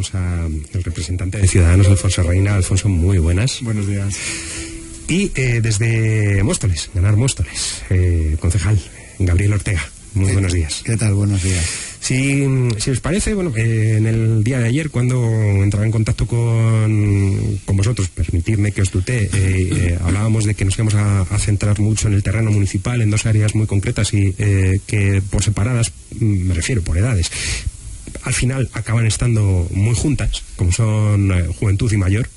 tenemos al representante de Ciudadanos, Alfonso Reina. Alfonso, muy buenas. Buenos días. Y desde Móstoles, Ganar Móstoles, concejal Gabriel Ortega. Muy buenos días. ¿Qué tal? Buenos días. Si os parece, bueno, en el día de ayer, cuando entraba en contacto con vosotros, permitidme que os tutee, hablábamos de que nos íbamos a centrar mucho en el terreno municipal, en dos áreas muy concretas y que por separadas, me refiero por edades, al final acaban estando muy juntas, como son juventud y mayor.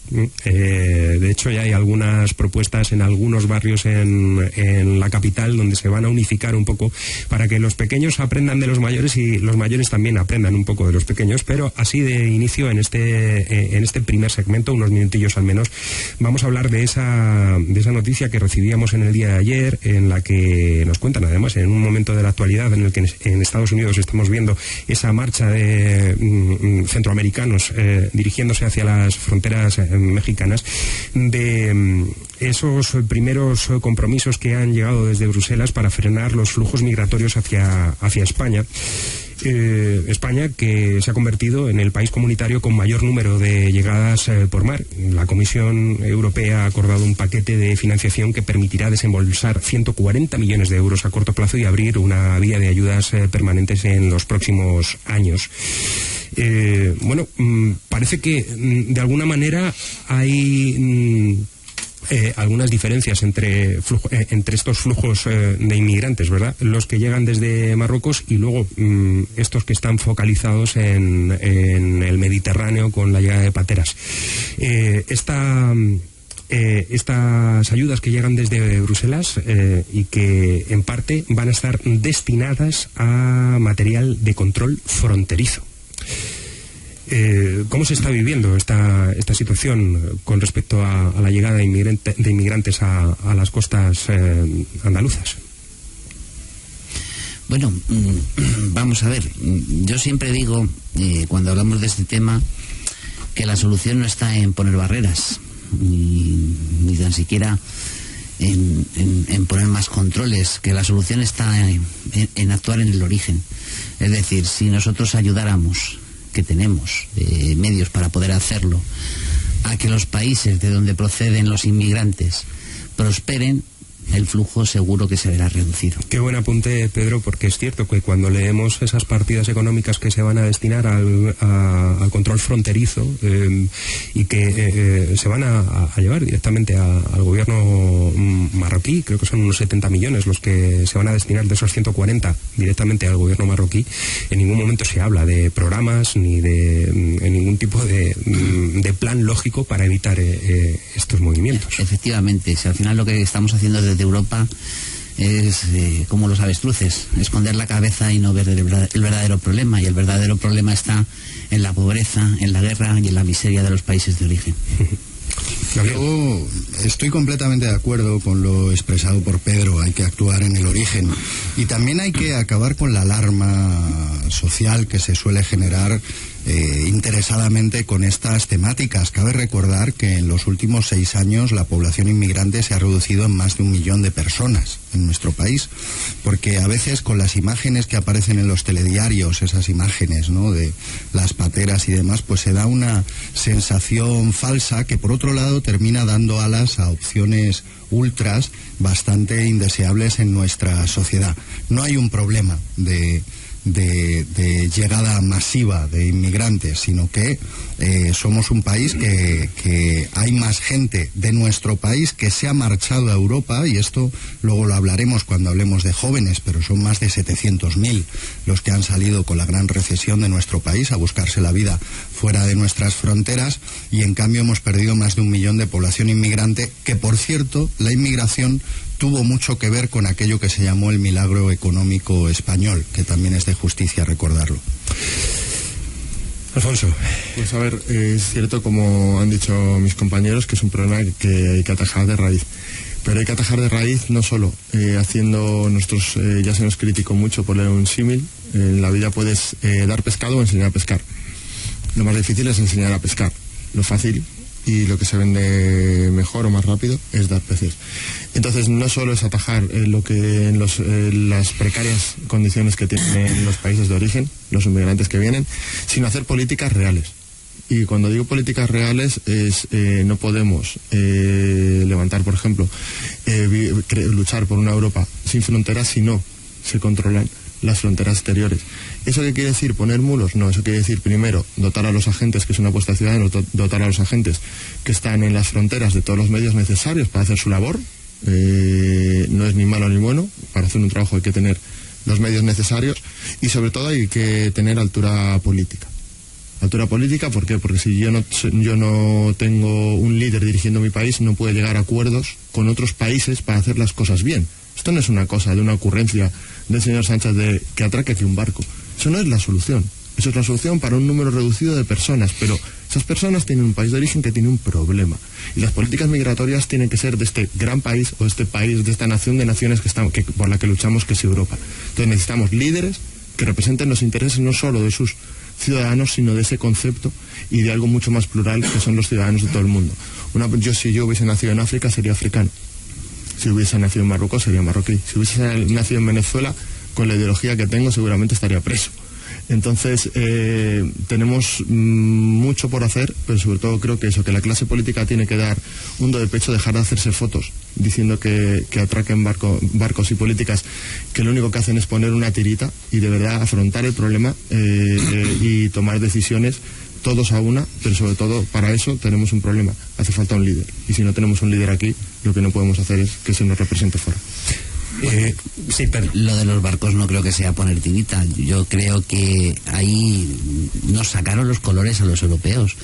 De hecho, ya hay algunas propuestas en algunos barrios en la capital donde se van a unificar un poco para que los pequeños aprendan de los mayores y los mayores también aprendan un poco de los pequeños. Pero así de inicio, en este primer segmento, unos minutillos al menos, vamos a hablar de esa noticia que recibíamos en el día de ayer, en la que nos cuentan, además, en un momento de la actualidad en el que en Estados Unidos estamos viendo esa marcha de centroamericanos dirigiéndose hacia las fronteras mexicanas, de esos primeros compromisos que han llegado desde Bruselas para frenar los flujos migratorios hacia España. España, que se ha convertido en el país comunitario con mayor número de llegadas por mar. La Comisión Europea ha acordado un paquete de financiación que permitirá desembolsar 140 millones de euros a corto plazo y abrir una vía de ayudas permanentes en los próximos años. Parece que de alguna manera hay algunas diferencias entre estos flujos de inmigrantes, ¿verdad? Los que llegan desde Marruecos y luego estos que están focalizados en el Mediterráneo con la llegada de pateras. Estas ayudas que llegan desde Bruselas y que en parte van a estar destinadas a material de control fronterizo. ¿Cómo se está viviendo esta situación con respecto a la llegada de inmigrantes a las costas andaluzas? Bueno, vamos a ver. Yo siempre digo, cuando hablamos de este tema, que la solución no está en poner barreras, ni tan siquiera en poner más controles, que la solución está en actuar en el origen. Es decir, si nosotros ayudáramos, que tenemos medios para poder hacerlo, a que los países de donde proceden los inmigrantes prosperen, el flujo seguro que se verá reducido. Qué buen apunte, Pedro, porque es cierto que cuando leemos esas partidas económicas que se van a destinar al control fronterizo y que se van a llevar directamente al gobierno marroquí, creo que son unos 70 millones los que se van a destinar de esos 140 directamente al gobierno marroquí, en ningún momento se habla de programas ni de ningún tipo de plan lógico para evitar estos movimientos. Efectivamente, si al final lo que estamos haciendo desde Europa es como los avestruces, esconder la cabeza y no ver el verdadero problema, y el verdadero problema está en la pobreza, en la guerra y en la miseria de los países de origen. Yo estoy completamente de acuerdo con lo expresado por Pedro. Hay que actuar en el origen y también hay que acabar con la alarma social que se suele generar interesadamente con estas temáticas. Cabe recordar que en los últimos 6 años la población inmigrante se ha reducido en más de 1 millón de personas en nuestro país, porque a veces con las imágenes que aparecen en los telediarios, esas imágenes, ¿no?, de las pateras y demás, pues se da una sensación falsa que por otro lado termina dando alas a opciones ultras bastante indeseables en nuestra sociedad. No hay un problema de llegada masiva de inmigrantes, sino que somos un país que hay más gente de nuestro país que se ha marchado a Europa, y esto luego lo hablaremos cuando hablemos de jóvenes, pero son más de 700.000 los que han salido con la gran recesión de nuestro país a buscarse la vida fuera de nuestras fronteras, y en cambio hemos perdido más de 1 millón de población inmigrante, que por cierto la inmigración tuvo mucho que ver con aquello que se llamó el milagro económico español, que también es de justicia recordarlo. Alfonso. Pues a ver, es cierto, como han dicho mis compañeros, que es un problema que hay que atajar de raíz. Pero hay que atajar de raíz no solo haciendo nosotros, ya se nos criticó mucho por leer un símil, en la vida puedes dar pescado o enseñar a pescar. Lo más difícil es enseñar a pescar. Lo fácil y lo que se vende mejor o más rápido es dar peces. Entonces no solo es atajar lo que en las precarias condiciones que tienen los países de origen, los inmigrantes que vienen, sino hacer políticas reales. Y cuando digo políticas reales es no podemos levantar, por ejemplo, luchar por una Europa sin fronteras si no se controlan las fronteras exteriores. ¿Eso qué quiere decir? ¿Poner muros? No, eso quiere decir primero dotar a los agentes, que es una apuesta ciudadana, dotar a los agentes que están en las fronteras de todos los medios necesarios para hacer su labor. No es ni malo ni bueno, para hacer un trabajo hay que tener los medios necesarios y sobre todo hay que tener altura política. Altura política, ¿por qué? Porque si yo no tengo un líder dirigiendo mi país, no puedo llegar a acuerdos con otros países para hacer las cosas bien. Esto no es una cosa de una ocurrencia del señor Sánchez de que atraque aquí un barco. Eso no es la solución. Eso es la solución para un número reducido de personas, pero esas personas tienen un país de origen que tiene un problema. Y las políticas migratorias tienen que ser de este gran país o este país, de esta nación de naciones por la que luchamos, que es Europa. Entonces necesitamos líderes que representen los intereses no solo de sus ciudadanos, sino de ese concepto y de algo mucho más plural que son los ciudadanos de todo el mundo. Si yo hubiese nacido en África sería africano, si hubiese nacido en Marruecos sería marroquí, si hubiese nacido en Venezuela con la ideología que tengo seguramente estaría preso. Entonces tenemos mucho por hacer, pero sobre todo creo que la clase política tiene que dar un do de pecho, dejar de hacerse fotos diciendo que atraquen barcos y políticas que lo único que hacen es poner una tirita y de verdad afrontar el problema y tomar decisiones todos a una, pero sobre todo para eso tenemos un problema, hace falta un líder y si no tenemos un líder aquí lo que no podemos hacer es que se nos represente fuera. Sí, pero lo de los barcos no creo que sea poner tirita. Yo creo que ahí nos sacaron los colores a los europeos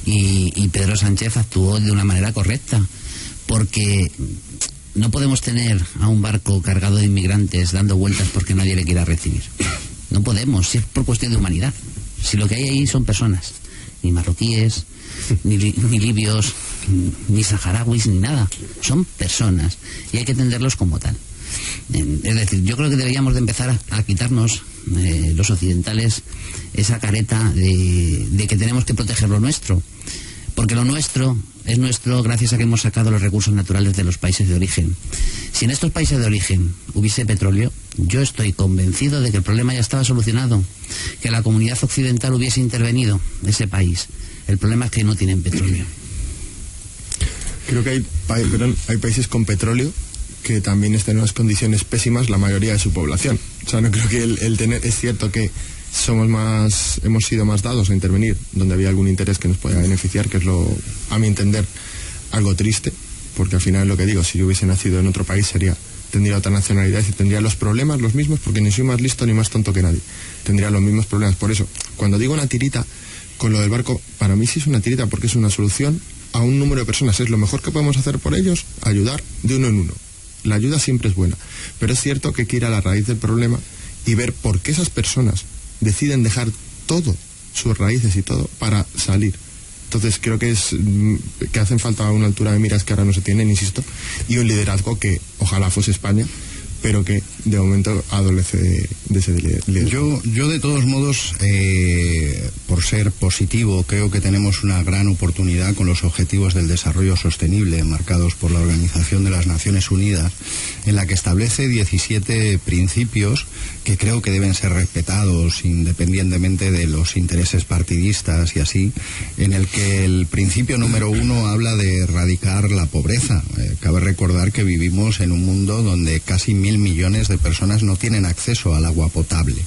y Pedro Sánchez actuó de una manera correcta, porque no podemos tener a un barco cargado de inmigrantes dando vueltas porque nadie le quiera recibir. No podemos, si es por cuestión de humanidad. Si lo que hay ahí son personas, ni marroquíes, ni libios, ni saharauis, ni nada. Son personas y hay que entenderlos como tal. Es decir, yo creo que deberíamos de empezar a quitarnos los occidentales esa careta de que tenemos que proteger lo nuestro, porque lo nuestro es nuestro gracias a que hemos sacado los recursos naturales de los países de origen. Si en estos países de origen hubiese petróleo, yo estoy convencido de que el problema ya estaba solucionado, que la comunidad occidental hubiese intervenido en ese país. El problema es que no tienen petróleo. Creo que hay países con petróleo que también están en unas condiciones pésimas la mayoría de su población. O sea, no creo que el tener... Es cierto que hemos sido más dados a intervenir donde había algún interés que nos pueda beneficiar, que es a mi entender, algo triste, porque al final lo que digo, si yo hubiese nacido en otro país tendría otra nacionalidad y tendría los problemas los mismos, porque ni soy más listo ni más tonto que nadie. Tendría los mismos problemas. Por eso, cuando digo una tirita con lo del barco, para mí sí es una tirita porque es una solución a un número de personas. Es lo mejor que podemos hacer por ellos, ayudar de uno en uno. La ayuda siempre es buena, pero es cierto que hay que ir a la raíz del problema y ver por qué esas personas deciden dejar todo, sus raíces y todo, para salir. Entonces creo que hacen falta una altura de miras que ahora no se tienen, insisto, y un liderazgo que ojalá fuese España, pero que de momento adolece de ese liderazgo. Yo de todos modos, por ser positivo, creo que tenemos una gran oportunidad con los objetivos del desarrollo sostenible marcados por la Organización de las Naciones Unidas, en la que establece 17 principios que creo que deben ser respetados independientemente de los intereses partidistas y así, en el que el principio número 1 habla de erradicar la pobreza. Cabe recordar que vivimos en un mundo donde casi 1.000 millones de personas no tienen acceso al agua potable.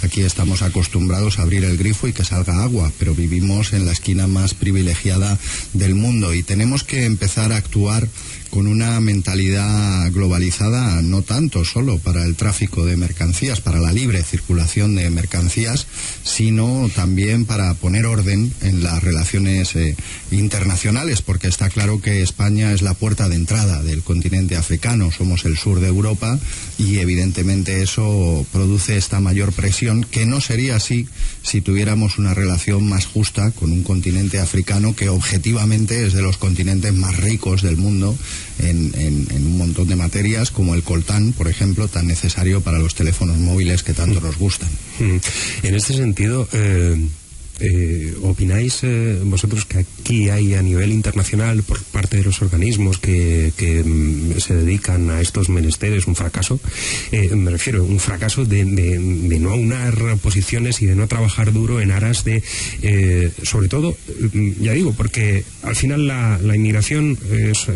Aquí estamos acostumbrados a abrir el grifo y que salga agua, pero vivimos en la esquina más privilegiada del mundo y tenemos que empezar a actuar con una mentalidad globalizada, no tanto solo para el tráfico de mercancías, para la libre circulación de mercancías, sino también para poner orden en las relaciones internacionales, porque está claro que España es la puerta de entrada del continente africano, somos el sur de Europa y evidentemente eso produce esta mayor presión, que no sería así si tuviéramos una relación más justa con un continente africano que objetivamente es de los continentes más ricos del mundo en un montón de materias, como el coltán, por ejemplo, tan necesario para los teléfonos móviles que tanto nos gustan. En este sentido, ¿opináis vosotros que aquí hay a nivel internacional por parte de los organismos que se dedican a estos menesteres un fracaso? Me refiero a un fracaso de no aunar posiciones y de no trabajar duro en aras de, sobre todo, ya digo, porque al final la inmigración es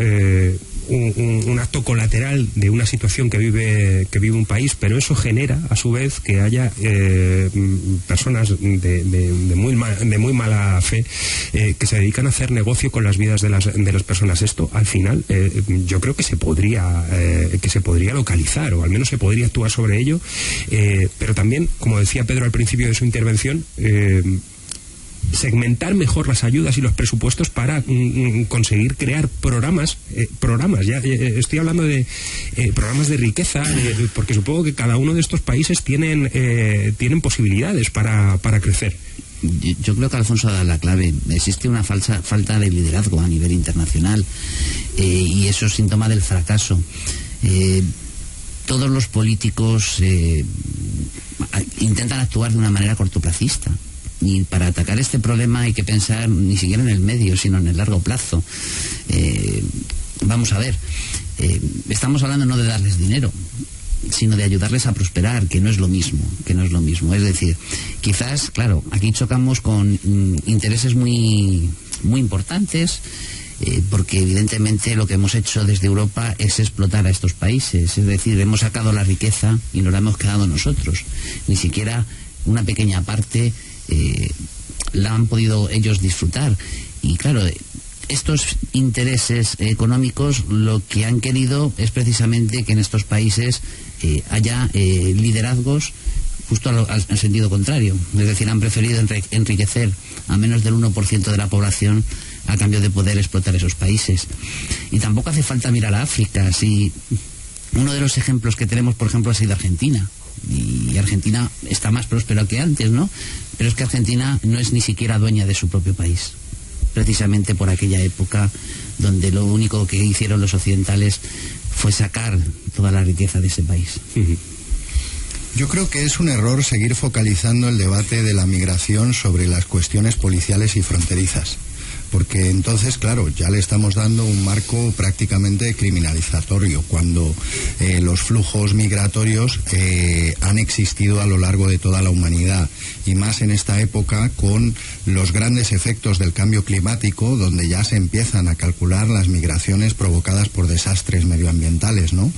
un acto colateral de una situación que vive un país, pero eso genera a su vez que haya personas de muy mala fe que se dedican a hacer negocio con las vidas de las personas. Esto al final yo creo que se podría localizar, o al menos se podría actuar sobre ello, pero también, como decía Pedro al principio de su intervención, segmentar mejor las ayudas y los presupuestos para conseguir crear programas, ya estoy hablando de programas de riqueza, porque supongo que cada uno de estos países tienen posibilidades para crecer. Yo creo que Alfonso ha dado la clave. Existe una falta de liderazgo a nivel internacional, y eso es síntoma del fracaso. Todos los políticos intentan actuar de una manera cortoplacista. Y para atacar este problema hay que pensar ni siquiera en el medio, sino en el largo plazo. Vamos a ver, estamos hablando no de darles dinero, sino de ayudarles a prosperar, que no es lo mismo. Es decir, quizás, claro, aquí chocamos con intereses muy, muy importantes, porque evidentemente lo que hemos hecho desde Europa es explotar a estos países. Es decir, hemos sacado la riqueza y nos la hemos quedado nosotros. Ni siquiera una pequeña parte la han podido ellos disfrutar. Y claro, estos intereses económicos lo que han querido es precisamente que en estos países haya liderazgos justo al sentido contrario. Es decir, han preferido enriquecer a menos del 1% de la población a cambio de poder explotar esos países. Y tampoco hace falta mirar a África. Si uno de los ejemplos que tenemos, por ejemplo, ha sido Argentina. Y Argentina está más próspera que antes, ¿no? Pero es que Argentina no es ni siquiera dueña de su propio país, precisamente por aquella época donde lo único que hicieron los occidentales fue sacar toda la riqueza de ese país. Yo creo que es un error seguir focalizando el debate de la migración sobre las cuestiones policiales y fronterizas, porque entonces, claro, ya le estamos dando un marco prácticamente criminalizatorio, cuando los flujos migratorios han existido a lo largo de toda la humanidad, y más en esta época con los grandes efectos del cambio climático, donde ya se empiezan a calcular las migraciones provocadas por desastres medioambientales, ¿no?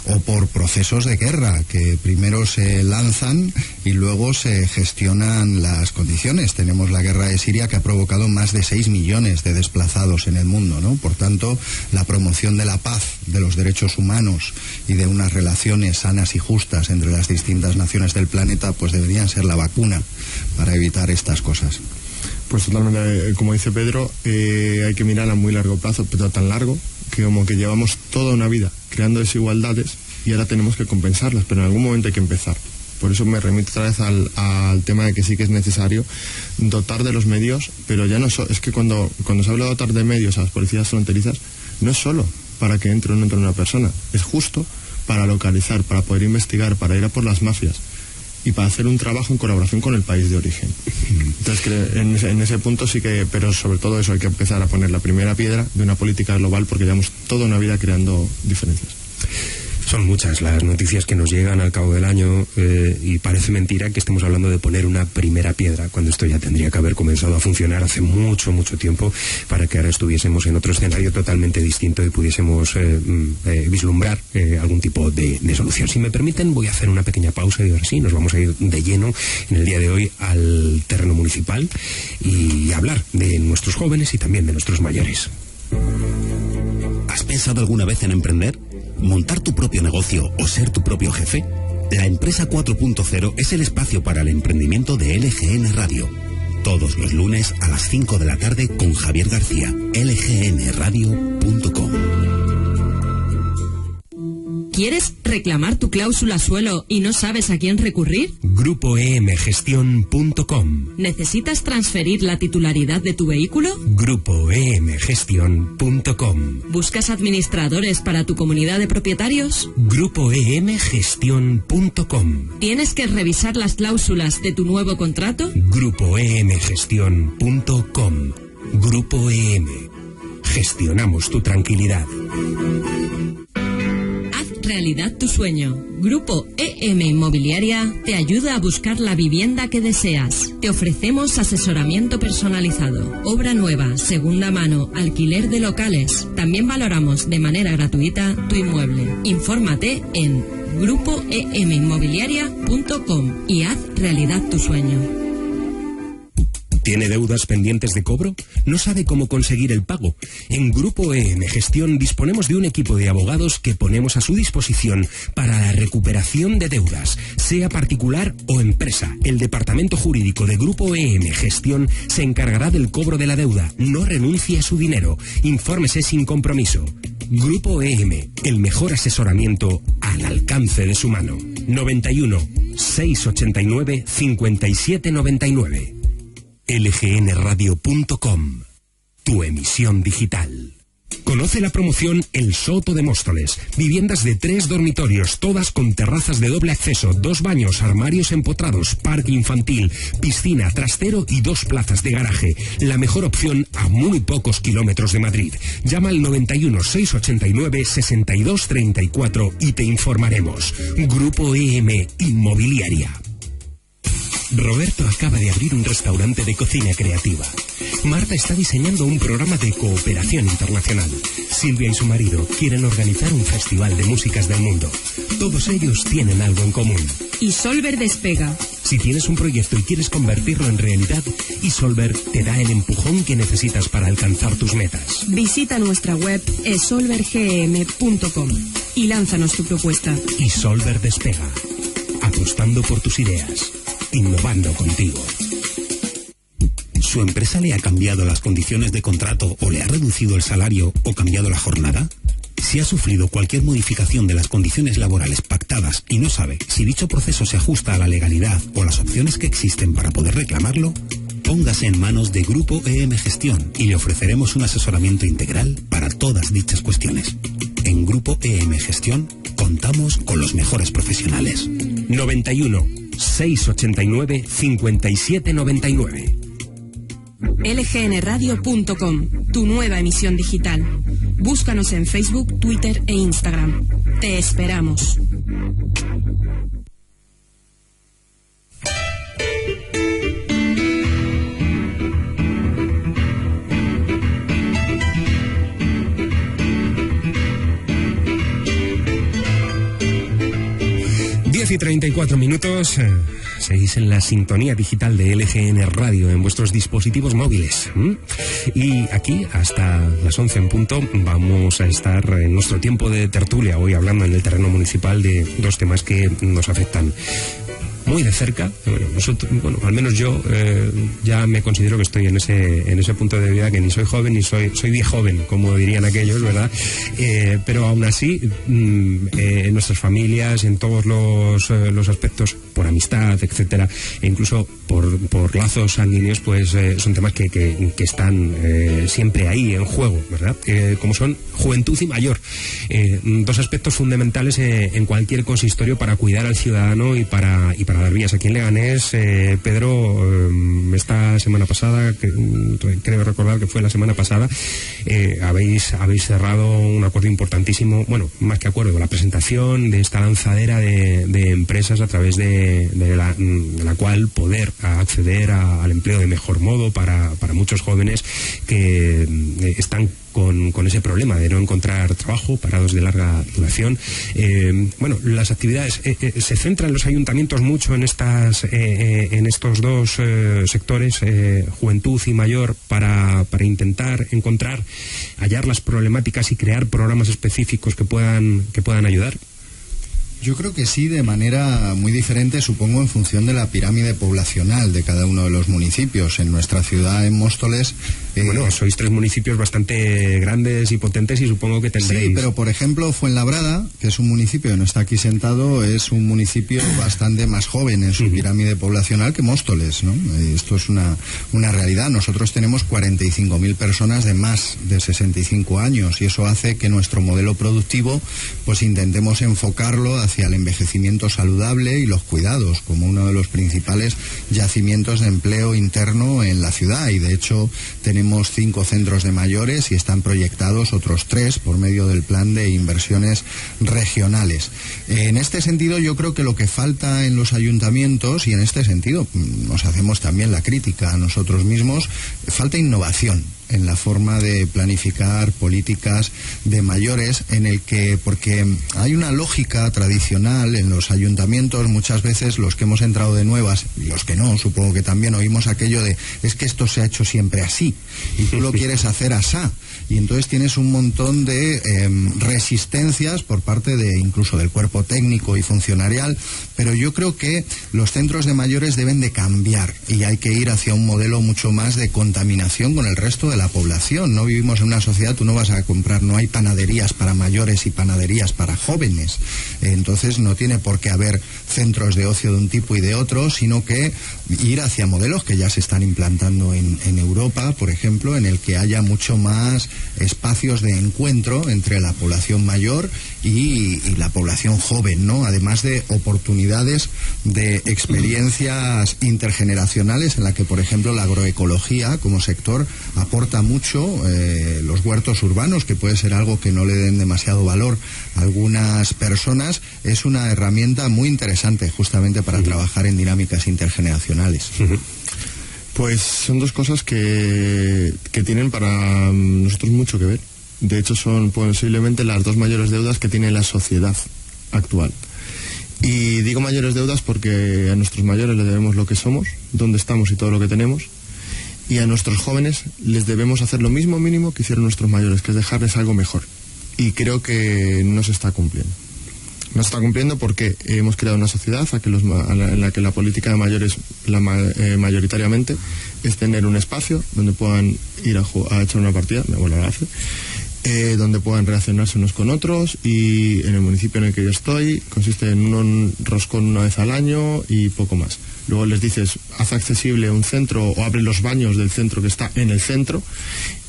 O por procesos de guerra, que primero se lanzan y luego se gestionan las condiciones. Tenemos la guerra de Siria, que ha provocado más de 6 millones de desplazados en el mundo, ¿no? Por tanto, la promoción de la paz, de los derechos humanos y de unas relaciones sanas y justas entre las distintas naciones del planeta, pues deberían ser la vacuna para evitar estas cosas. Pues totalmente, como dice Pedro, hay que mirar a muy largo plazo, pero tan largo que como que llevamos toda una vida creando desigualdades y ahora tenemos que compensarlas, pero en algún momento hay que empezar. Por eso me remito otra vez al tema de que sí que es necesario dotar de los medios, pero ya no es que cuando se habla de dotar de medios a las policías fronterizas, no es solo para que entre o no entre una persona, es justo para localizar, para poder investigar, para ir a por las mafias y para hacer un trabajo en colaboración con el país de origen. Entonces, en ese punto sí que, pero sobre todo eso, hay que empezar a poner la primera piedra de una política global, porque llevamos toda una vida creando diferencias. Son muchas las noticias que nos llegan al cabo del año, y parece mentira que estemos hablando de poner una primera piedra, cuando esto ya tendría que haber comenzado a funcionar hace mucho tiempo, para que ahora estuviésemos en otro escenario totalmente distinto y pudiésemos vislumbrar algún tipo de solución. Si me permiten, voy a hacer una pequeña pausa y ahora sí, nos vamos a ir de lleno en el día de hoy al terreno municipal y hablar de nuestros jóvenes y también de nuestros mayores. ¿Has pensado alguna vez en emprender? ¿Montar tu propio negocio o ser tu propio jefe? La Empresa 4.0 es el espacio para el emprendimiento de LGN Radio. Todos los lunes a las 5 de la tarde con Javier García. lgnradio.com. ¿Quieres reclamar tu cláusula suelo y no sabes a quién recurrir? GrupoEMGestión.com. ¿Necesitas transferir la titularidad de tu vehículo? GrupoEMGestión.com. ¿Buscas administradores para tu comunidad de propietarios? GrupoEMGestión.com. ¿Tienes que revisar las cláusulas de tu nuevo contrato? GrupoEMGestión.com. Grupo EM. Gestionamos tu tranquilidad. Realidad tu sueño. Grupo EM Inmobiliaria te ayuda a buscar la vivienda que deseas. Te ofrecemos asesoramiento personalizado, obra nueva, segunda mano, alquiler de locales. También valoramos de manera gratuita tu inmueble. Infórmate en grupoeminmobiliaria.com y haz realidad tu sueño. ¿Tiene deudas pendientes de cobro? ¿No sabe cómo conseguir el pago? En Grupo EM Gestión disponemos de un equipo de abogados que ponemos a su disposición para la recuperación de deudas, sea particular o empresa. El departamento jurídico de Grupo EM Gestión se encargará del cobro de la deuda. No renuncie a su dinero. Infórmese sin compromiso. Grupo EM, el mejor asesoramiento al alcance de su mano. 91 689 5799. lgnradio.com, tu emisión digital. Conoce la promoción El Soto de Móstoles. Viviendas de 3 dormitorios, todas con terrazas de doble acceso, 2 baños, armarios empotrados, parque infantil, piscina, trastero y 2 plazas de garaje. La mejor opción a muy pocos kilómetros de Madrid. Llama al 91 689 6234 y te informaremos. Grupo EM Inmobiliaria. Roberto acaba de abrir un restaurante de cocina creativa. Marta está diseñando un programa de cooperación internacional. Silvia y su marido quieren organizar un festival de músicas del mundo. Todos ellos tienen algo en común. Isolver despega. Si tienes un proyecto y quieres convertirlo en realidad, Isolver te da el empujón que necesitas para alcanzar tus metas. Visita nuestra web isolvergm.com y lánzanos tu propuesta. Isolver despega. Apostando por tus ideas. Innovando contigo. ¿Su empresa le ha cambiado las condiciones de contrato o le ha reducido el salario o cambiado la jornada? Si ha sufrido cualquier modificación de las condiciones laborales pactadas y no sabe si dicho proceso se ajusta a la legalidad o las opciones que existen para poder reclamarlo, póngase en manos de Grupo EM Gestión y le ofreceremos un asesoramiento integral para todas dichas cuestiones. En Grupo EM Gestión contamos con los mejores profesionales. 91 689 5799. lgnradio.com, tu nueva emisión digital. Búscanos en Facebook, Twitter e Instagram. Te esperamos. Y 34 minutos, seguís en la sintonía digital de LGN Radio en vuestros dispositivos móviles. Y aquí, hasta las 11 en punto, vamos a estar en nuestro tiempo de tertulia, hoy hablando en el terreno municipal de 2 temas que nos afectan muy de cerca. Bueno, al menos yo ya me considero que estoy en ese punto de vida que ni soy joven ni soy viejo joven, como dirían aquellos, ¿verdad? Pero aún así, en nuestras familias, en todos los aspectos, por amistad, etcétera, e incluso por lazos sanguíneos, pues son temas que están siempre ahí en juego, ¿verdad? Como son juventud y mayor, 2 aspectos fundamentales en cualquier consistorio para cuidar al ciudadano y para dar vías. Aquí en Leganés, Pedro, esta semana pasada, creo recordar que fue la semana pasada, habéis cerrado un acuerdo importantísimo, bueno, más que acuerdo, la presentación de esta lanzadera de empresas a través de la cual poder acceder al empleo de mejor modo para muchos jóvenes que están con ese problema de no encontrar trabajo, parados de larga duración. Bueno, las actividades se centran los ayuntamientos mucho en estos 2 sectores, juventud y mayor, para intentar hallar las problemáticas y crear programas específicos que puedan ayudar. Yo creo que sí, de manera muy diferente, supongo, en función de la pirámide poblacional de cada uno de los municipios. En nuestra ciudad, en Móstoles, Bueno, sois 3 municipios bastante grandes y potentes y supongo que tendréis... Sí, pero por ejemplo Fuenlabrada, que es un municipio que no está aquí sentado, es un municipio bastante más joven en su pirámide poblacional que Móstoles, ¿no? Esto es una realidad. Nosotros tenemos 45.000 personas de más de 65 años y eso hace que nuestro modelo productivo pues intentemos enfocarlo hacia el envejecimiento saludable y los cuidados como uno de los principales yacimientos de empleo interno en la ciudad, y de hecho tenemos 5 centros de mayores y están proyectados otros 3 por medio del plan de inversiones regionales. En este sentido yo creo que lo que falta en los ayuntamientos, y en este sentido nos hacemos también la crítica a nosotros mismos, falta innovación en la forma de planificar políticas de mayores, en el que, porque hay una lógica tradicional en los ayuntamientos, muchas veces los que hemos entrado de nuevas, y los que no, supongo que también oímos aquello de, es que esto se ha hecho siempre así, y tú lo quieres hacer asá, y entonces tienes un montón de resistencias por parte de incluso del cuerpo técnico y funcionarial, pero yo creo que los centros de mayores deben de cambiar, y hay que ir hacia un modelo mucho más de contaminación con el resto de la población. No vivimos en una sociedad, tú no vas a comprar, no hay panaderías para mayores y panaderías para jóvenes, entonces no tiene por qué haber centros de ocio de un tipo y de otro, sino que ir hacia modelos que ya se están implantando en Europa, por ejemplo, en el que haya mucho más espacios de encuentro entre la población mayor y la población joven, ¿no? Además de oportunidades de experiencias intergeneracionales en la que, por ejemplo, la agroecología como sector aporta mucho, los huertos urbanos, que puede ser algo que no le den demasiado valor a algunas personas, es una herramienta muy interesante justamente para trabajar en dinámicas intergeneracionales. Pues son 2 cosas que tienen para nosotros mucho que ver. De hecho, son posiblemente las 2 mayores deudas que tiene la sociedad actual. Y digo mayores deudas porque a nuestros mayores les debemos lo que somos, dónde estamos y todo lo que tenemos. Y a nuestros jóvenes les debemos hacer lo mismo mínimo que hicieron nuestros mayores, que es dejarles algo mejor. Y creo que no se está cumpliendo. No se está cumpliendo porque hemos creado una sociedad en la que la política de mayores mayoritariamente es tener un espacio donde puedan ir a echar una partida, mi abuela lo hace, donde puedan relacionarse unos con otros, y en el municipio en el que yo estoy consiste en un roscón una vez al año y poco más. Luego les dices, haz accesible un centro o abre los baños del centro que está en el centro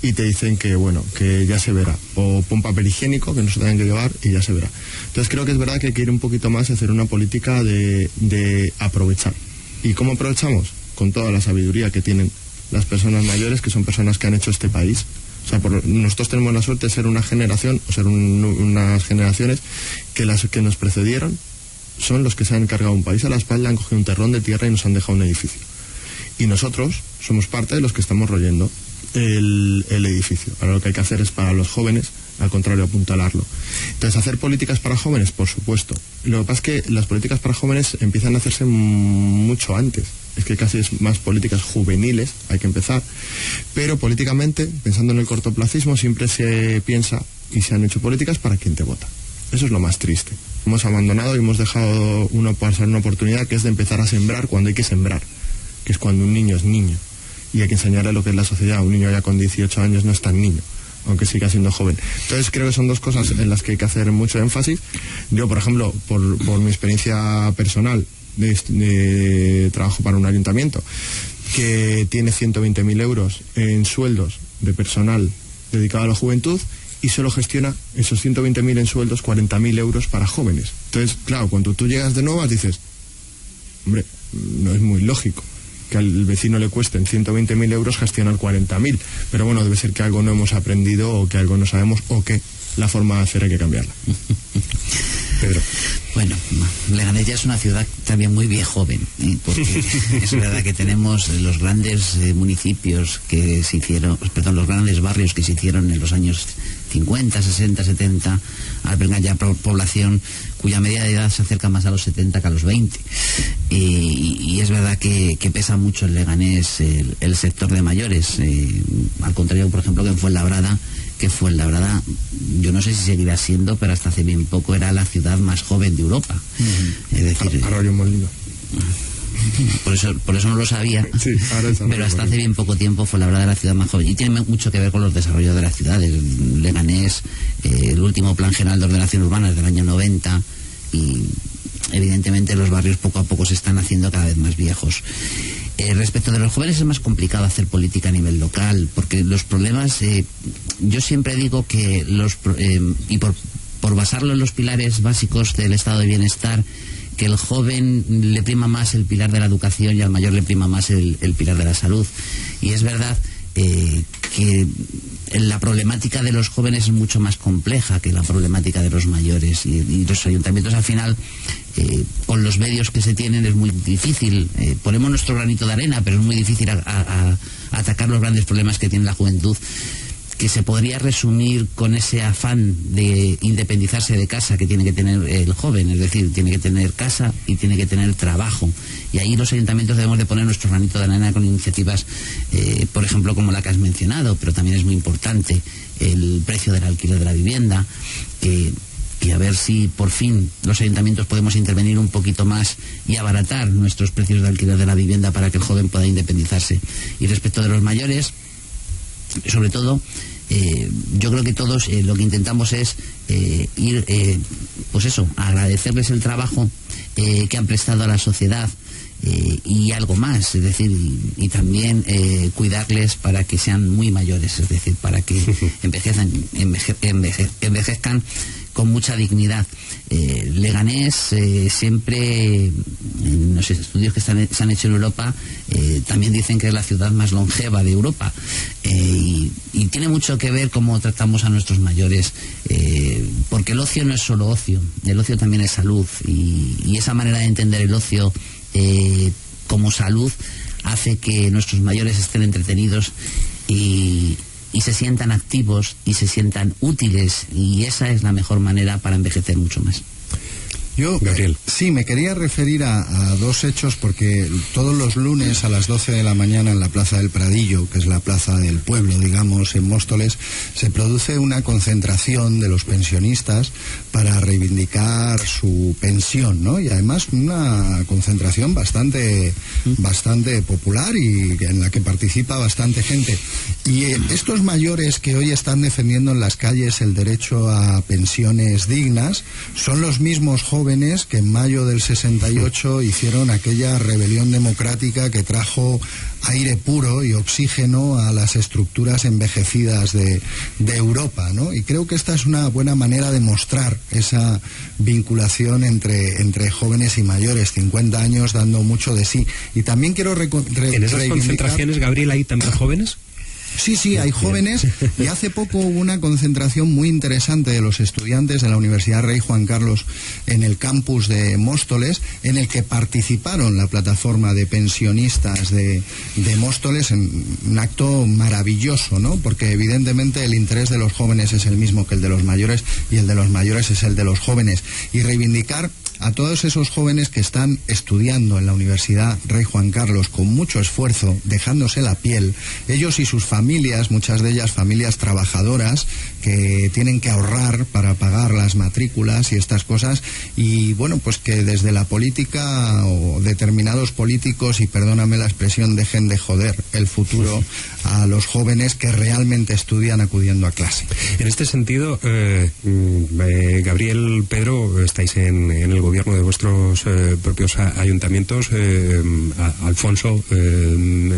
y te dicen que bueno, que ya se verá, o pon papel higiénico que no se tengan que llevar y ya se verá. Entonces creo que es verdad que hay que ir un poquito más a hacer una política de aprovechar. ¿Y cómo aprovechamos? Con toda la sabiduría que tienen las personas mayores, que son personas que han hecho este país. O sea, nosotros tenemos la suerte de ser una generación, o ser unas generaciones que las que nos precedieron son los que se han cargado un país a la espalda, han cogido un terrón de tierra y nos han dejado un edificio. Y nosotros somos parte de los que estamos royendo el edificio. Ahora lo que hay que hacer es para los jóvenes, al contrario, apuntalarlo. Entonces, ¿hacer políticas para jóvenes? Por supuesto. Lo que pasa es que las políticas para jóvenes empiezan a hacerse mucho antes. Es que casi es más políticas juveniles, hay que empezar. Pero políticamente, pensando en el cortoplacismo, siempre se piensa y se han hecho políticas para quien te vota. Eso es lo más triste. Hemos abandonado y hemos dejado pasar una oportunidad, que es de empezar a sembrar cuando hay que sembrar, que es cuando un niño es niño. Y hay que enseñarle lo que es la sociedad. Un niño ya con 18 años no es tan niño, aunque siga siendo joven. Entonces creo que son 2 cosas en las que hay que hacer mucho énfasis. Yo, por ejemplo, por mi experiencia personal de trabajo para un ayuntamiento que tiene 120.000 euros en sueldos de personal dedicado a la juventud, y solo gestiona esos 120.000 en sueldos, 40.000 euros para jóvenes. Entonces, claro, cuando tú llegas de nuevas dices, hombre, no es muy lógico que al vecino le cuesten 120.000 euros gestionar 40.000, pero bueno, debe ser que algo no hemos aprendido, o que algo no sabemos, o que la forma de hacer hay que cambiarla. Pedro. Bueno, Leganés ya es una ciudad también muy viejoven, porque es verdad que tenemos los grandes municipios que se hicieron, los grandes barrios que se hicieron en los años 50, 60, 70, albergan ya población cuya media de edad se acerca más a los 70 que a los 20. Y es verdad que pesa mucho en Leganés el sector de mayores, al contrario, por ejemplo, que en Fuenlabrada, yo no sé si seguirá siendo, pero hasta hace bien poco era la ciudad más joven de Europa. Es decir, Arroyo Molino. por eso no lo sabía, Sí, ahora es pero hasta hace bien poco tiempo fue la verdad la ciudad más joven, y tiene mucho que ver con los desarrollos de las ciudades. Leganés, el último plan general de ordenación urbana es del año 90, y evidentemente los barrios poco a poco se están haciendo cada vez más viejos. Respecto de los jóvenes es más complicado hacer política a nivel local, porque los problemas, yo siempre digo que y por basarlo en los pilares básicos del estado de bienestar, que el joven le prima más el pilar de la educación y al mayor le prima más el pilar de la salud. Y es verdad que la problemática de los jóvenes es mucho más compleja que la problemática de los mayores, y los ayuntamientos al final, con los medios que se tienen, es muy difícil. Ponemos nuestro granito de arena, pero es muy difícil atacar los grandes problemas que tiene la juventud, que se podría resumir con ese afán de independizarse de casa que tiene que tener el joven, es decir, tiene que tener casa y tiene que tener trabajo. Y ahí los ayuntamientos debemos de poner nuestro granito de arena con iniciativas, por ejemplo, como la que has mencionado, pero también es muy importante el precio del alquiler de la vivienda, y a ver si por fin los ayuntamientos podemos intervenir un poquito más y abaratar nuestros precios de alquiler de la vivienda para que el joven pueda independizarse. Y respecto de los mayores, sobre todo, yo creo que todos lo que intentamos es agradecerles el trabajo que han prestado a la sociedad, y algo más, es decir, y también cuidarles para que sean muy mayores, es decir, para que envejezcan con mucha dignidad. Leganés siempre, en los estudios que se han hecho en Europa, también dicen que es la ciudad más longeva de Europa, y tiene mucho que ver cómo tratamos a nuestros mayores, porque el ocio no es solo ocio, el ocio también es salud, y esa manera de entender el ocio como salud hace que nuestros mayores estén entretenidos y se sientan activos y se sientan útiles, y esa es la mejor manera para envejecer mucho más. Yo, Gabriel. Sí, me quería referir a dos hechos, porque todos los lunes a las 12 de la mañana en la Plaza del Pradillo, que es la plaza del pueblo, digamos, en Móstoles, se produce una concentración de los pensionistas para reivindicar su pensión, ¿no? Y además una concentración bastante popular y en la que participa bastante gente. Y estos mayores que hoy están defendiendo en las calles el derecho a pensiones dignas son los mismos jóvenes que en mayo del 68 hicieron aquella rebelión democrática que trajo aire puro y oxígeno a las estructuras envejecidas de Europa, ¿no? Y creo que esta es una buena manera de mostrar esa vinculación entre jóvenes y mayores, 50 años dando mucho de sí. Y también quiero ¿En esas concentraciones, Gabriel, hay también jóvenes? Sí, hay jóvenes, y hace poco hubo una concentración muy interesante de los estudiantes de la Universidad Rey Juan Carlos en el campus de Móstoles, en el que participaron la plataforma de pensionistas de Móstoles, en un acto maravilloso, ¿no? Porque evidentemente el interés de los jóvenes es el mismo que el de los mayores, y el de los mayores es el de los jóvenes, y reivindicar a todos esos jóvenes que están estudiando en la Universidad Rey Juan Carlos con mucho esfuerzo, dejándose la piel, ellos y sus familias, muchas de ellas familias trabajadoras que tienen que ahorrar para pagar las matrículas y estas cosas, y bueno, pues que desde la política o determinados políticos, y perdóname la expresión, dejen de joder el futuro a los jóvenes que realmente estudian acudiendo a clase. En este sentido, Gabriel, Pedro, estáis en el gobierno de vuestros propios ayuntamientos. Alfonso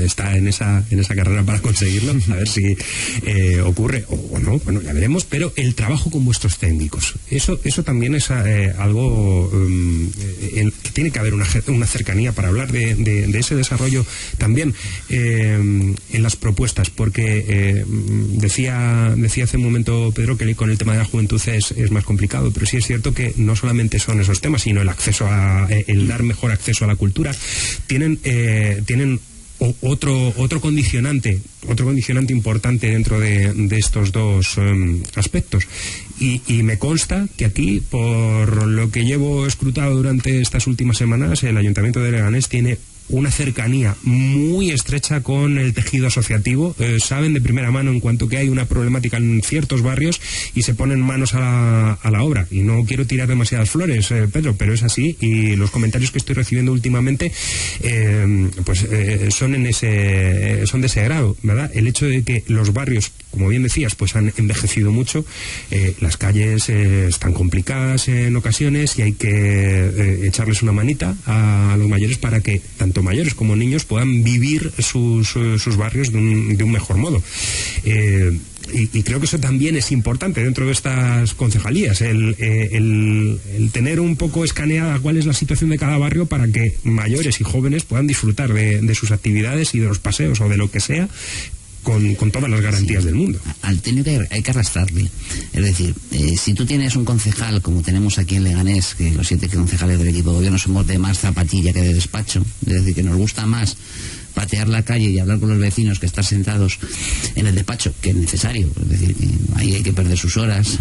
está en esa carrera para conseguirlo, a ver si ocurre o no, bueno, ya veremos, pero el trabajo con vuestros técnicos, eso también es algo que tiene que haber una cercanía para hablar de ese desarrollo también en las propuestas, porque decía hace un momento Pedro que con el tema de la juventud es más complicado, pero sí es cierto que no solamente son esos temas, sino el dar mejor acceso a la cultura, tienen otro condicionante importante dentro de estos dos aspectos, y me consta que aquí, por lo que llevo escrutado durante estas últimas semanas, el Ayuntamiento de Leganés tiene una cercanía muy estrecha con el tejido asociativo, saben de primera mano en cuanto que hay una problemática en ciertos barrios y se ponen manos a la obra. Y no quiero tirar demasiadas flores, Pedro, pero es así, y los comentarios que estoy recibiendo últimamente son de ese grado, ¿verdad? El hecho de que los barrios, como bien decías, pues han envejecido mucho, las calles están complicadas en ocasiones y hay que echarles una manita a los mayores para que tanto mayores como niños puedan vivir sus barrios de un mejor modo. Y creo que eso también es importante dentro de estas concejalías, el tener un poco escaneada cuál es la situación de cada barrio para que mayores y jóvenes puedan disfrutar de sus actividades y de los paseos o de lo que sea con todas las garantías del mundo. Al técnico hay que arrastrarle. Es decir, si tú tienes un concejal, como tenemos aquí en Leganés, que los 7 concejales del equipo de gobierno somos de más zapatilla que de despacho, es decir, que nos gusta más patear la calle y hablar con los vecinos que estar sentados en el despacho, que es necesario. Es decir, que ahí hay que perder sus horas,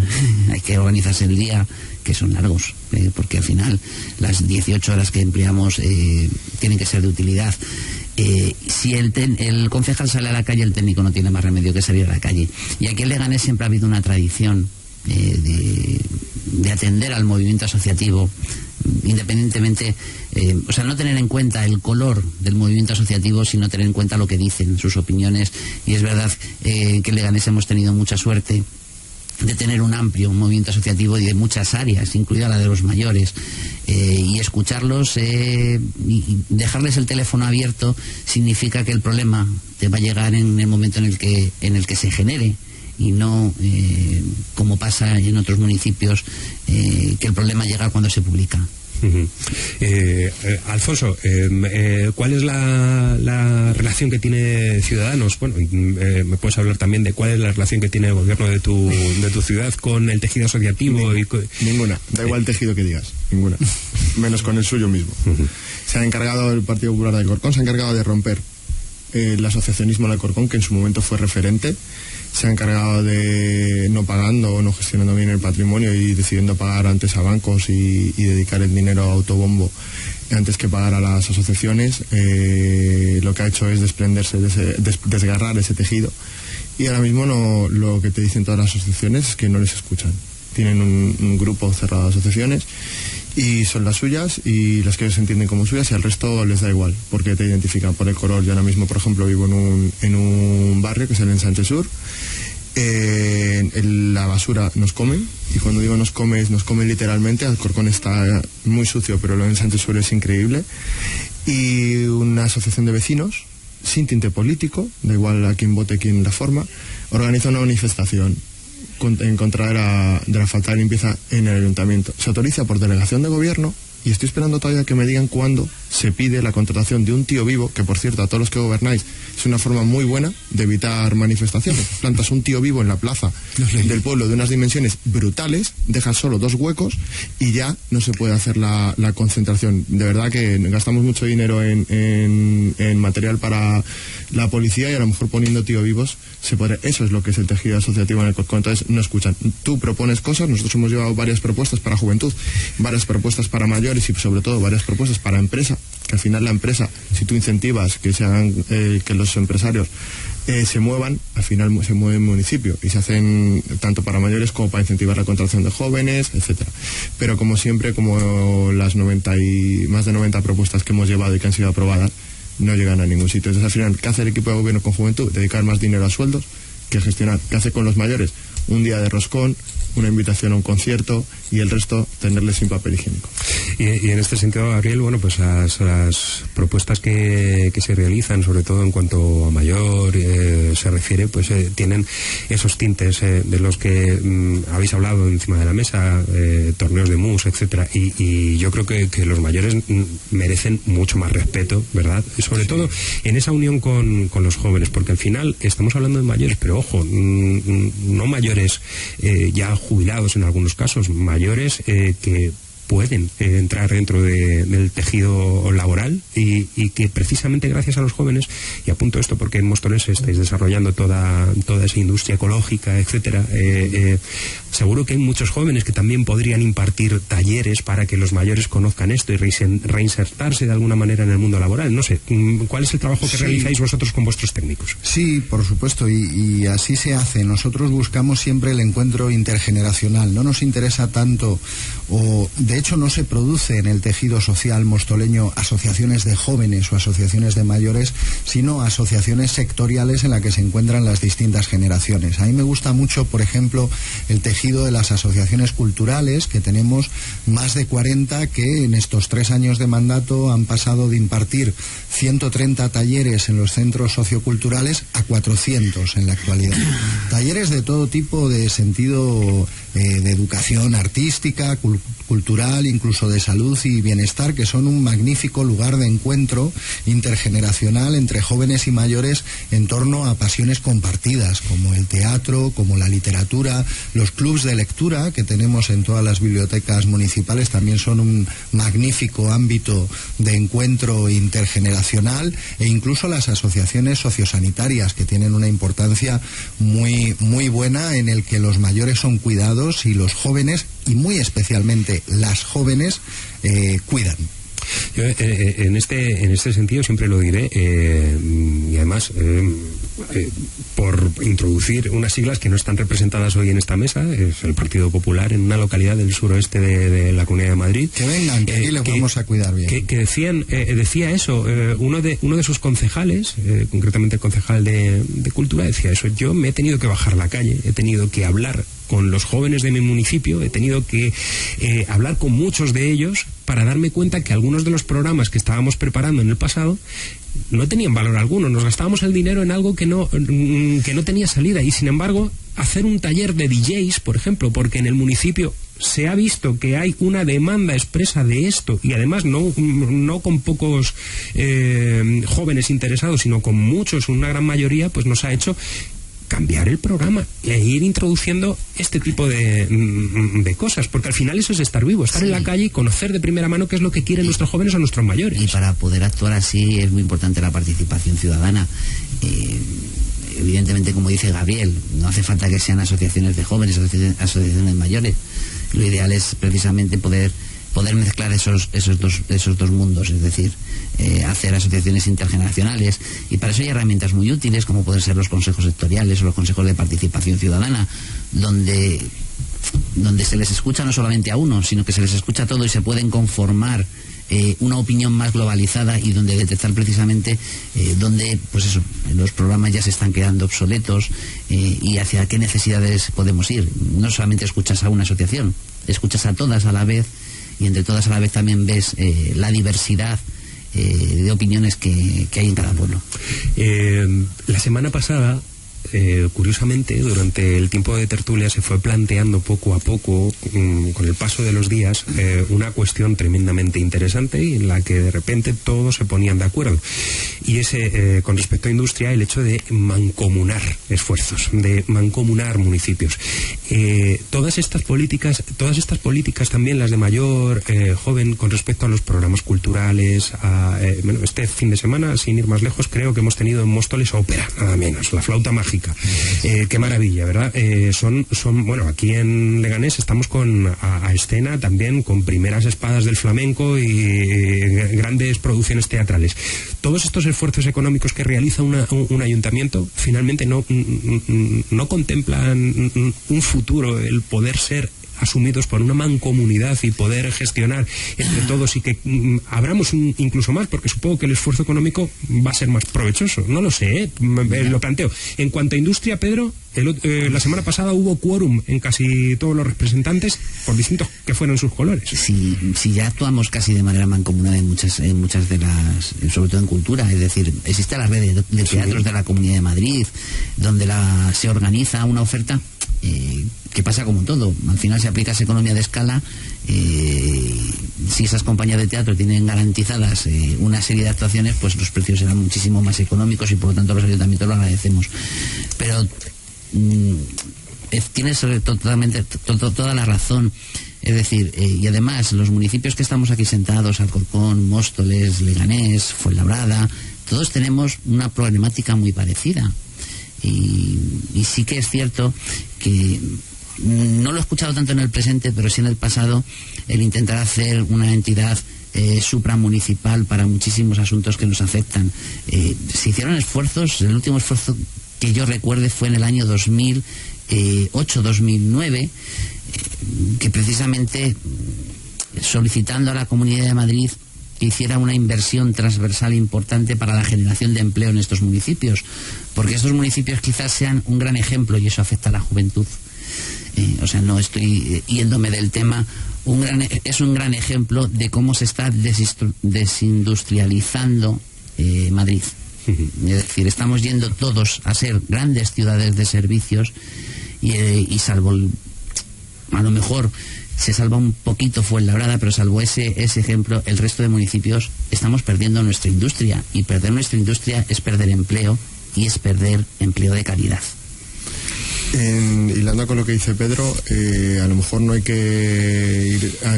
hay que organizarse el día, que son largos, porque al final las 18 horas que empleamos tienen que ser de utilidad. Si el concejal sale a la calle, el técnico no tiene más remedio que salir a la calle. Y aquí en Leganés siempre ha habido una tradición de atender al movimiento asociativo, independientemente, o sea, no tener en cuenta el color del movimiento asociativo, sino tener en cuenta lo que dicen, sus opiniones. Y es verdad que en Leganés hemos tenido mucha suerte de tener un amplio movimiento asociativo y de muchas áreas, incluida la de los mayores, y escucharlos y dejarles el teléfono abierto significa que el problema te va a llegar en el momento en el que se genere, y no como pasa en otros municipios, que el problema llega cuando se publica. Alfonso, ¿cuál es la relación que tiene Ciudadanos? Bueno, me puedes hablar también de cuál es la relación que tiene el gobierno de tu ciudad con el tejido asociativo. Ninguna, da igual el tejido que digas, ninguna, menos con el suyo mismo. Se ha encargado el Partido Popular de Alcorcón, se ha encargado de romper el asociacionismo en Alcorcón, que en su momento fue referente. Se ha encargado de no pagando o no gestionando bien el patrimonio y decidiendo pagar antes a bancos y dedicar el dinero a autobombo antes que pagar a las asociaciones. Lo que ha hecho es desprenderse desgarrar ese tejido, y ahora mismo lo que te dicen todas las asociaciones es que no les escuchan. Tienen un grupo cerrado de asociaciones y son las suyas y las que ellos entienden como suyas, y al resto les da igual porque te identifican por el color. Yo ahora mismo, por ejemplo, vivo en un barrio que es el Ensanche Sur. La basura nos comen, y cuando digo nos comen literalmente. Alcorcón está muy sucio, pero lo de Ensanche Sur es increíble. Y una asociación de vecinos sin tinte político, da igual a quién vote, quién la forma, organiza una manifestación en contra de la falta de limpieza en el ayuntamiento. Se autoriza por delegación de gobierno, y estoy esperando todavía que me digan cuándo se pide la contratación de un tío vivo, que por cierto, a todos los que gobernáis, es una forma muy buena de evitar manifestaciones. Plantas un tío vivo en la plaza del pueblo de unas dimensiones brutales, dejas solo 2 huecos y ya no se puede hacer la concentración. De verdad que gastamos mucho dinero en material para la policía, y a lo mejor poniendo tío vivos se puede. Eso es lo que es el tejido asociativo en el Alcorcón. Entonces no escuchan. Tú propones cosas, nosotros hemos llevado varias propuestas para juventud, varias propuestas para mayores, y sobre todo varias propuestas para empresa, que al final la empresa, si tú incentivas que se hagan, que los empresarios se muevan, al final se mueve el municipio, y se hacen tanto para mayores como para incentivar la contratación de jóvenes, etcétera. Pero como siempre, como las más de 90 propuestas que hemos llevado y que han sido aprobadas, no llegan a ningún sitio. Entonces al final, ¿qué hace el equipo de gobierno con juventud? Dedicar más dinero a sueldos que gestionar. ¿Qué hace con los mayores? Un día de roscón, una invitación a un concierto, y el resto tenerles sin papel higiénico. Y en este sentido, Gabriel, bueno, pues las propuestas que se realizan, sobre todo en cuanto a mayor se refiere, pues tienen esos tintes de los que habéis hablado encima de la mesa, torneos de mus, etcétera, y yo creo que los mayores merecen mucho más respeto, ¿verdad? Sobre todo en esa unión con los jóvenes, porque al final estamos hablando de mayores, pero ojo, no mayores ya jubilados en algunos casos, mayores que pueden entrar dentro del tejido laboral y que precisamente gracias a los jóvenes, y apunto esto porque en Móstoles estáis desarrollando toda esa industria ecológica, etcétera, seguro que hay muchos jóvenes que también podrían impartir talleres para que los mayores conozcan esto y reinsertarse de alguna manera en el mundo laboral. No sé, ¿cuál es el trabajo que realizáis vosotros con vuestros técnicos? Sí, por supuesto, y así se hace. Nosotros buscamos siempre el encuentro intergeneracional. No nos interesa tanto, o de hecho no se produce en el tejido social mostoleño asociaciones de jóvenes o asociaciones de mayores, sino asociaciones sectoriales en las que se encuentran las distintas generaciones. A mí me gusta mucho, por ejemplo, el tejido de las asociaciones culturales, que tenemos más de 40 que en estos 3 años de mandato han pasado de impartir 130 talleres en los centros socioculturales a 400 en la actualidad. Talleres de todo tipo, de sentido de educación artística, cultural, incluso de salud y bienestar, que son un magnífico lugar de encuentro intergeneracional entre jóvenes y mayores en torno a pasiones compartidas, como el teatro, como la literatura. Los clubs de lectura que tenemos en todas las bibliotecas municipales también son un magnífico ámbito de encuentro intergeneracional, e incluso las asociaciones sociosanitarias, que tienen una importancia muy, muy buena, en el que los mayores son cuidados y los jóvenes, y muy especialmente las jóvenes, cuidan. Yo, en este sentido siempre lo diré, y además por introducir unas siglas que no están representadas hoy en esta mesa, es el Partido Popular en una localidad del suroeste de la Comunidad de Madrid. Que vengan, que aquí les vamos a cuidar bien. Que decía eso, uno de sus concejales, concretamente el concejal de Cultura, decía eso: yo me he tenido que bajar la calle, he tenido que hablar con los jóvenes de mi municipio, he tenido que hablar con muchos de ellos para darme cuenta que algunos de los programas que estábamos preparando en el pasado no tenían valor alguno. Nos gastábamos el dinero en algo que no tenía salida, y sin embargo hacer un taller de DJs, por ejemplo, porque en el municipio se ha visto que hay una demanda expresa de esto, y además no con pocos jóvenes interesados, sino con muchos, una gran mayoría, pues nos ha hecho cambiar el programa e ir introduciendo este tipo de cosas, porque al final eso es estar vivo, estar en la calle y conocer de primera mano qué es lo que quieren nuestros jóvenes o nuestros mayores. Y para poder actuar así es muy importante la participación ciudadana. Evidentemente, como dice Gabriel, no hace falta que sean asociaciones de jóvenes, asociaciones mayores. Lo ideal es precisamente poder mezclar esos dos mundos, es decir, hacer asociaciones intergeneracionales, y para eso hay herramientas muy útiles, como pueden ser los consejos sectoriales o los consejos de participación ciudadana, donde se les escucha no solamente a uno, sino que se les escucha a todo y se pueden conformar una opinión más globalizada, y donde detectar precisamente donde, pues eso, los programas ya se están quedando obsoletos, y hacia qué necesidades podemos ir. No solamente escuchas a una asociación, escuchas a todas a la vez, y entre todas a la vez también ves la diversidad de opiniones que hay en cada pueblo. La semana pasada, curiosamente, durante el tiempo de tertulia se fue planteando poco a poco, con el paso de los días, una cuestión tremendamente interesante, y en la que de repente todos se ponían de acuerdo, y es con respecto a industria, el hecho de mancomunar esfuerzos, de mancomunar municipios. Todas estas políticas también, las de mayor joven, con respecto a los programas culturales, este fin de semana, sin ir más lejos, creo que hemos tenido en Móstoles ópera, nada menos, la flauta mágica. Qué maravilla, ¿verdad? Bueno, aquí en Leganés estamos con a escena también, con primeras espadas del flamenco y grandes producciones teatrales. Todos estos esfuerzos económicos que realiza un ayuntamiento finalmente no contemplan un futuro, el poder ser asumidos por una mancomunidad y poder gestionar entre todos, y que abramos incluso más, porque supongo que el esfuerzo económico va a ser más provechoso. No lo sé, lo planteo. En cuanto a industria, Pedro, la semana pasada hubo quórum en casi todos los representantes, por distintos que fueran sus colores. Si ya actuamos casi de manera mancomunada en muchas de las, sobre todo en cultura, es decir, existe la red de teatros de la Comunidad de Madrid, donde se organiza una oferta que pasa como todo. Al final se aplica esa economía de escala. Si esas compañías de teatro tienen garantizadas una serie de actuaciones, pues los precios serán muchísimo más económicos, y por lo tanto los ayuntamientos lo agradecemos. Pero tienes toda la razón. Es decir, y además los municipios que estamos aquí sentados, Alcorcón, Móstoles, Leganés, Fuenlabrada, todos tenemos una problemática muy parecida. Y sí que es cierto que no lo he escuchado tanto en el presente, pero sí en el pasado, el intentar hacer una entidad supramunicipal para muchísimos asuntos que nos afectan. Se hicieron esfuerzos, el último esfuerzo que yo recuerde fue en el año 2008-2009, que precisamente solicitando a la Comunidad de Madrid que hiciera una inversión transversal importante para la generación de empleo en estos municipios, porque estos municipios quizás sean un gran ejemplo, y eso afecta a la juventud. O sea, no estoy yéndome del tema. Es un gran ejemplo de cómo se está desindustrializando Madrid. Es decir, estamos yendo todos a ser grandes ciudades de servicios y salvo, a lo mejor se salva un poquito Fuenlabrada, pero salvo ese ejemplo, el resto de municipios estamos perdiendo nuestra industria, y perder nuestra industria es perder empleo, y es perder empleo de calidad. Hilando con lo que dice Pedro, a lo mejor no hay que ir a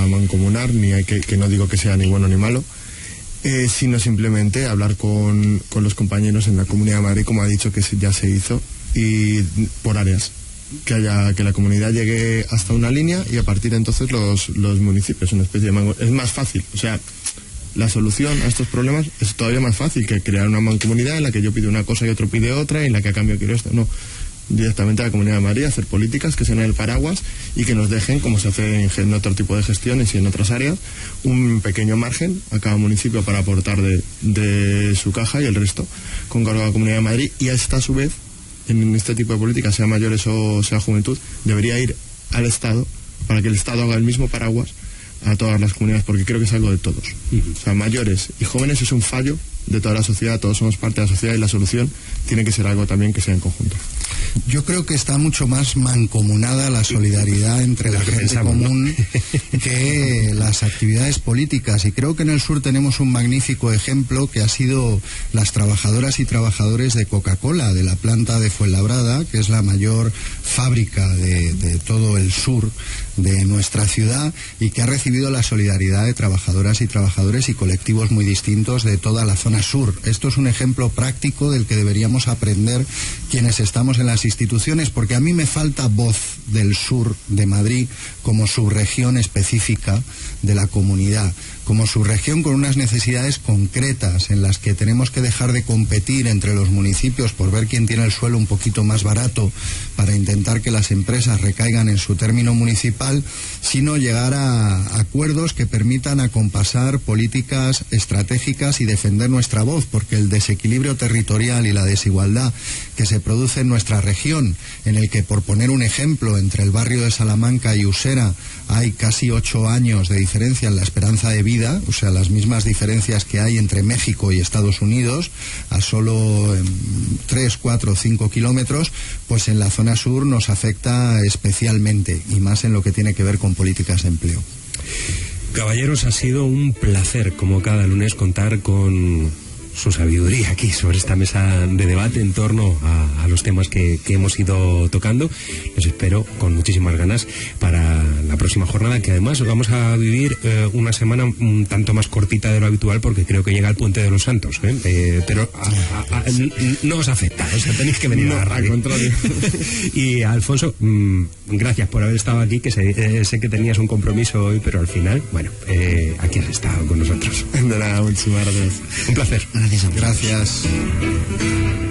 mancomunar, ni hay que no digo que sea ni bueno ni malo, sino simplemente hablar con los compañeros en la Comunidad de Madrid, como ha dicho que ya se hizo, y por áreas, que la comunidad llegue hasta una línea y a partir de entonces los municipios, una especie de es más fácil, o sea, la solución a estos problemas es todavía más fácil que crear una mancomunidad en la que yo pido una cosa y otro pide otra, y en la que a cambio quiero esto. No, directamente a la Comunidad de Madrid, hacer políticas que sean el paraguas y que nos dejen, como se hace en otro tipo de gestiones y en otras áreas, un pequeño margen a cada municipio para aportar de su caja, y el resto con cargo a la Comunidad de Madrid. Y esta, a su vez, en este tipo de políticas, sea mayores o sea juventud, debería ir al Estado para que el Estado haga el mismo paraguas a todas las comunidades, porque creo que es algo de todos. O sea, mayores y jóvenes es un fallo de toda la sociedad, todos somos parte de la sociedad, y la solución tiene que ser algo también que sea en conjunto. Yo creo que está mucho más mancomunada la solidaridad entre la gente común que las actividades políticas, y creo que en el sur tenemos un magnífico ejemplo que ha sido las trabajadoras y trabajadores de Coca-Cola, de la planta de Fuenlabrada, que es la mayor fábrica de todo el sur de nuestra ciudad, y que ha recibido la solidaridad de trabajadoras y trabajadores y colectivos muy distintos de toda la zona sur. Esto es un ejemplo práctico del que deberíamos aprender quienes estamos en las instituciones, porque a mí me falta voz del sur de Madrid como subregión específica de la comunidad, como subregión con unas necesidades concretas en las que tenemos que dejar de competir entre los municipios por ver quién tiene el suelo un poquito más barato para intentar que las empresas recaigan en su término municipal, sino llegar a acuerdos que permitan acompasar políticas estratégicas y defender nuestra voz, porque el desequilibrio territorial y la desigualdad que se produce en nuestra región, en el que, por poner un ejemplo, entre el barrio de Salamanca y Usera hay casi 8 años de diferencia en la esperanza de vida, o sea, las mismas diferencias que hay entre México y Estados Unidos, a solo 3, 4, 5 kilómetros, pues en la zona sur nos afecta especialmente, y más en lo que tiene que ver con políticas de empleo. Caballeros, ha sido un placer, como cada lunes, contar con su sabiduría aquí sobre esta mesa de debate en torno a los temas que hemos ido tocando. Los espero con muchísimas ganas para la próxima jornada, que además vamos a vivir una semana un tanto más cortita de lo habitual, porque creo que llega el Puente de los Santos, pero no os afecta, o sea, tenéis que venir a la radio. Al contrario. Y Alfonso, gracias por haber estado aquí, que sé que tenías un compromiso hoy, pero al final, bueno, aquí has estado con nosotros. De nada, muchísimas gracias. Un placer. Gracias a vosotros. Gracias.